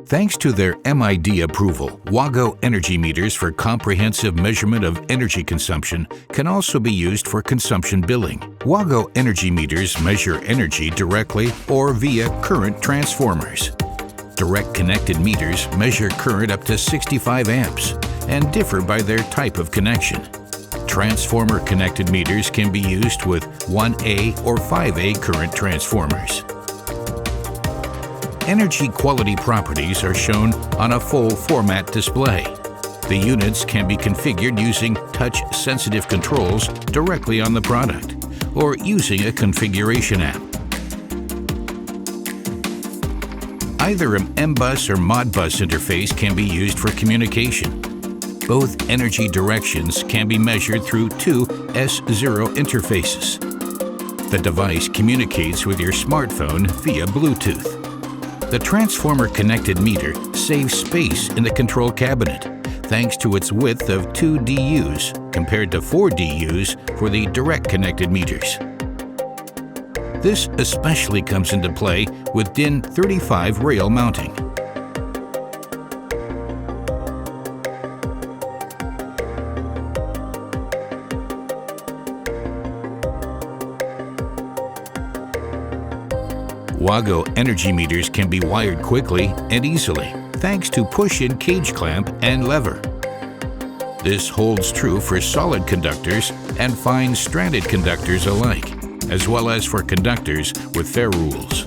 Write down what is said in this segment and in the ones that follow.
Thanks to their MID approval, Wago energy meters for comprehensive measurement of energy consumption can also be used for consumption billing. Wago energy meters measure energy directly or via current transformers. Direct connected meters measure current up to 65 amps and differ by their type of connection. Transformer connected meters can be used with 1A or 5A current transformers. Energy quality properties are shown on a full format display. The units can be configured using touch-sensitive controls directly on the product or using a configuration app. Either an Mbus or Modbus interface can be used for communication. Both energy directions can be measured through two S0 interfaces. The device communicates with your smartphone via Bluetooth. The transformer-connected meter saves space in the control cabinet thanks to its width of 2 DUs compared to 4 DUs for the direct-connected meters. This especially comes into play with DIN 35 rail mounting. Wago energy meters can be wired quickly and easily thanks to push-in cage clamp and lever. This holds true for solid conductors and fine stranded conductors alike, as well as for conductors with fair rules.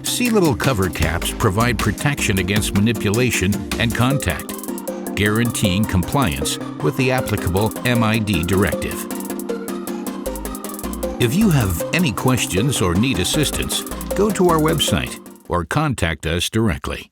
C-level cover caps provide protection against manipulation and contact, guaranteeing compliance with the applicable MID directive. If you have any questions or need assistance, go to our website or contact us directly.